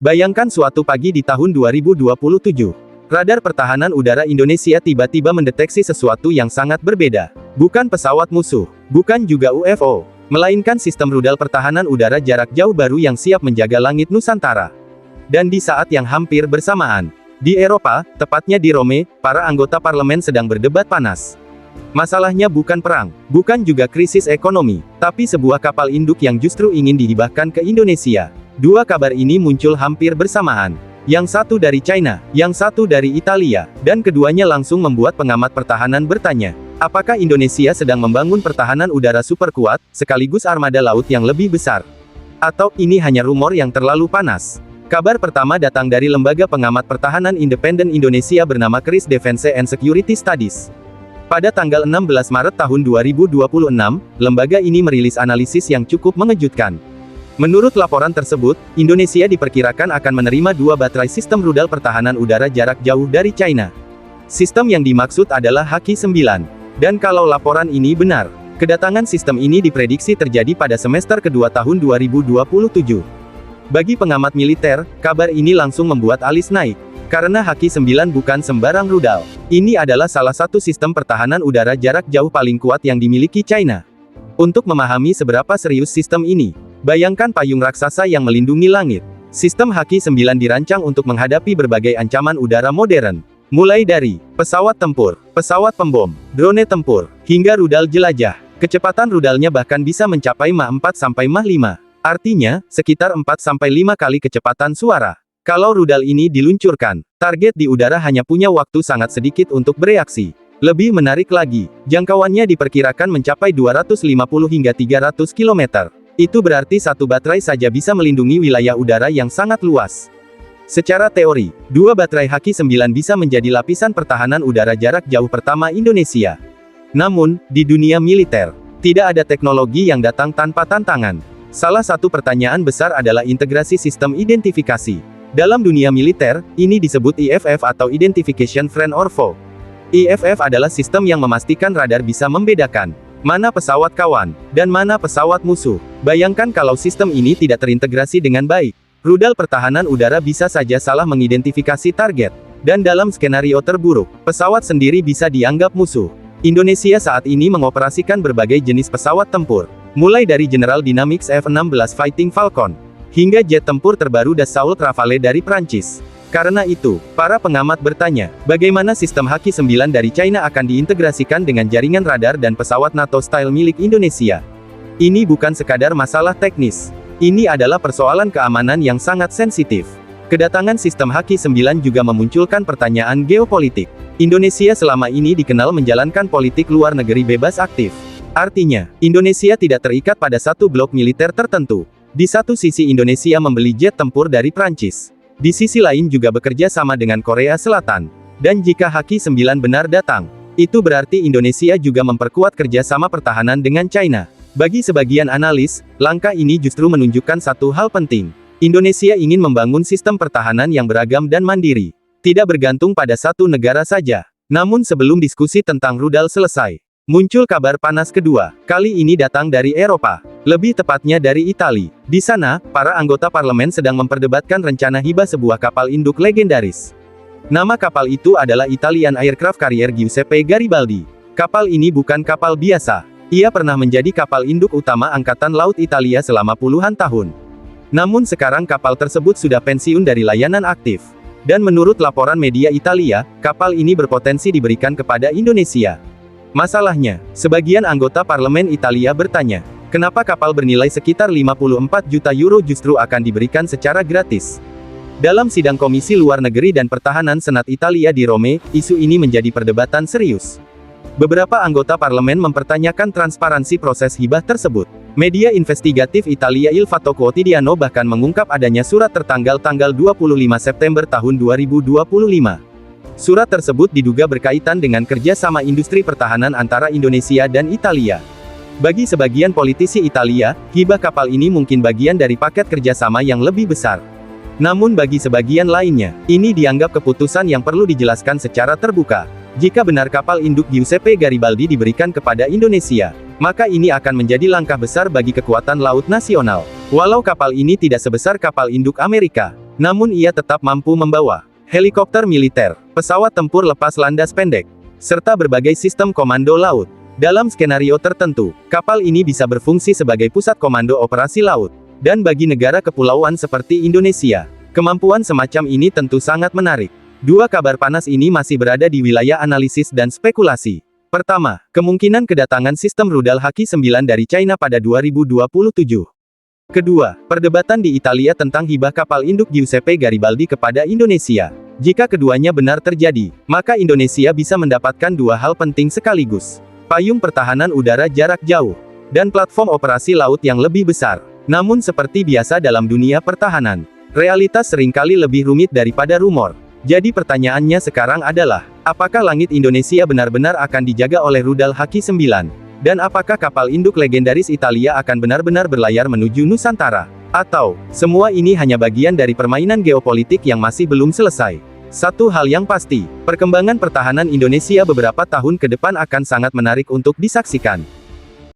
Bayangkan suatu pagi di tahun 2027. Radar pertahanan udara Indonesia tiba-tiba mendeteksi sesuatu yang sangat berbeda. Bukan pesawat musuh, bukan juga UFO, melainkan sistem rudal pertahanan udara jarak jauh baru yang siap menjaga langit Nusantara. Dan di saat yang hampir bersamaan, di Eropa, tepatnya di Rome, para anggota parlemen sedang berdebat panas. Masalahnya bukan perang, bukan juga krisis ekonomi, tapi sebuah kapal induk yang justru ingin dihibahkan ke Indonesia. Dua kabar ini muncul hampir bersamaan. Yang satu dari China, yang satu dari Italia, dan keduanya langsung membuat pengamat pertahanan bertanya, apakah Indonesia sedang membangun pertahanan udara super kuat, sekaligus armada laut yang lebih besar? Atau ini hanya rumor yang terlalu panas? Kabar pertama datang dari lembaga pengamat pertahanan independen Indonesia bernama CRIS Defense and Security Studies. Pada tanggal 16 Maret tahun 2026, lembaga ini merilis analisis yang cukup mengejutkan. Menurut laporan tersebut, Indonesia diperkirakan akan menerima 2 baterai sistem rudal pertahanan udara jarak jauh dari China. Sistem yang dimaksud adalah Haki-9. Dan kalau laporan ini benar, kedatangan sistem ini diprediksi terjadi pada semester kedua tahun 2027. Bagi pengamat militer, kabar ini langsung membuat alis naik. Karena Haki-9 bukan sembarang rudal. Ini adalah salah satu sistem pertahanan udara jarak jauh paling kuat yang dimiliki China. Untuk memahami seberapa serius sistem ini, bayangkan payung raksasa yang melindungi langit. Sistem Haki-9 dirancang untuk menghadapi berbagai ancaman udara modern. Mulai dari pesawat tempur, pesawat pembom, drone tempur, hingga rudal jelajah. Kecepatan rudalnya bahkan bisa mencapai Mach 4 sampai Mach 5. Artinya, sekitar 4 sampai 5 kali kecepatan suara. Kalau rudal ini diluncurkan, target di udara hanya punya waktu sangat sedikit untuk bereaksi. Lebih menarik lagi, jangkauannya diperkirakan mencapai 250 hingga 300 km. Itu berarti satu baterai saja bisa melindungi wilayah udara yang sangat luas. Secara teori, 2 baterai Haki-9 bisa menjadi lapisan pertahanan udara jarak jauh pertama Indonesia. Namun, di dunia militer, tidak ada teknologi yang datang tanpa tantangan. Salah satu pertanyaan besar adalah integrasi sistem identifikasi. Dalam dunia militer, ini disebut IFF atau Identification Friend or Foe. IFF adalah sistem yang memastikan radar bisa membedakan mana pesawat kawan, dan mana pesawat musuh. Bayangkan kalau sistem ini tidak terintegrasi dengan baik. Rudal pertahanan udara bisa saja salah mengidentifikasi target. Dan dalam skenario terburuk, pesawat sendiri bisa dianggap musuh. Indonesia saat ini mengoperasikan berbagai jenis pesawat tempur. Mulai dari General Dynamics F-16 Fighting Falcon, hingga jet tempur terbaru Dassault Rafale dari Prancis. Karena itu, para pengamat bertanya, bagaimana sistem Haki-9 dari China akan diintegrasikan dengan jaringan radar dan pesawat NATO-style milik Indonesia? Ini bukan sekadar masalah teknis. Ini adalah persoalan keamanan yang sangat sensitif. Kedatangan sistem Haki-9 juga memunculkan pertanyaan geopolitik. Indonesia selama ini dikenal menjalankan politik luar negeri bebas aktif. Artinya, Indonesia tidak terikat pada satu blok militer tertentu. Di satu sisi Indonesia membeli jet tempur dari Prancis. Di sisi lain juga bekerja sama dengan Korea Selatan. Dan jika Haki-9 benar datang, itu berarti Indonesia juga memperkuat kerjasama pertahanan dengan China. Bagi sebagian analis, langkah ini justru menunjukkan satu hal penting. Indonesia ingin membangun sistem pertahanan yang beragam dan mandiri. Tidak bergantung pada satu negara saja. Namun sebelum diskusi tentang rudal selesai, muncul kabar panas kedua. Kali ini datang dari Eropa. Lebih tepatnya dari Italia. Di sana, para anggota parlemen sedang memperdebatkan rencana hibah sebuah kapal induk legendaris. Nama kapal itu adalah Italian Aircraft Carrier Giuseppe Garibaldi. Kapal ini bukan kapal biasa. Ia pernah menjadi kapal induk utama Angkatan Laut Italia selama puluhan tahun. Namun sekarang kapal tersebut sudah pensiun dari layanan aktif. Dan menurut laporan media Italia, kapal ini berpotensi diberikan kepada Indonesia. Masalahnya, sebagian anggota parlemen Italia bertanya, kenapa kapal bernilai sekitar 54 juta euro justru akan diberikan secara gratis? Dalam sidang Komisi Luar Negeri dan Pertahanan Senat Italia di Rome, isu ini menjadi perdebatan serius. Beberapa anggota parlemen mempertanyakan transparansi proses hibah tersebut. Media investigatif Italia Il Fatto Quotidiano bahkan mengungkap adanya surat tertanggal tanggal 25 September tahun 2025. Surat tersebut diduga berkaitan dengan kerjasama industri pertahanan antara Indonesia dan Italia. Bagi sebagian politisi Italia, hibah kapal ini mungkin bagian dari paket kerjasama yang lebih besar. Namun bagi sebagian lainnya, ini dianggap keputusan yang perlu dijelaskan secara terbuka. Jika benar kapal induk Giuseppe Garibaldi diberikan kepada Indonesia, maka ini akan menjadi langkah besar bagi kekuatan laut nasional. Walau kapal ini tidak sebesar kapal induk Amerika, Namun ia tetap mampu membawa helikopter militer, pesawat tempur lepas landas pendek, serta berbagai sistem komando laut. Dalam skenario tertentu, kapal ini bisa berfungsi sebagai pusat komando operasi laut. Dan bagi negara kepulauan seperti Indonesia, kemampuan semacam ini tentu sangat menarik. Dua kabar panas ini masih berada di wilayah analisis dan spekulasi. Pertama, kemungkinan kedatangan sistem rudal Haki-9 dari China pada 2027. Kedua, perdebatan di Italia tentang hibah kapal induk Giuseppe Garibaldi kepada Indonesia. Jika keduanya benar terjadi, maka Indonesia bisa mendapatkan dua hal penting sekaligus. Payung pertahanan udara jarak jauh, dan platform operasi laut yang lebih besar. Namun seperti biasa dalam dunia pertahanan, realitas seringkali lebih rumit daripada rumor. Jadi pertanyaannya sekarang adalah, apakah langit Indonesia benar-benar akan dijaga oleh rudal Haki-9? Dan apakah kapal induk legendaris Italia akan benar-benar berlayar menuju Nusantara? Atau, semua ini hanya bagian dari permainan geopolitik yang masih belum selesai? Satu hal yang pasti, perkembangan pertahanan Indonesia beberapa tahun ke depan akan sangat menarik untuk disaksikan.